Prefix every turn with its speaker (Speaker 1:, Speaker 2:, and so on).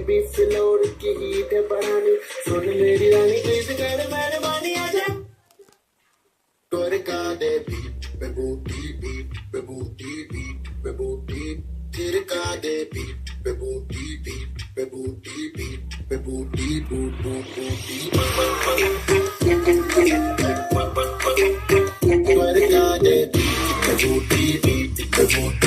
Speaker 1: बीच floor की heat है बढ़ानी सुन मेरी रानी प्लीज कर मेहरबानी आजा Twerk de beat, be booty beat, be booty beat, be booty. Tirka de beat, be booty beat, be booty beat, be booty boot boot booty. Twerk de beat, be booty beat, be booty.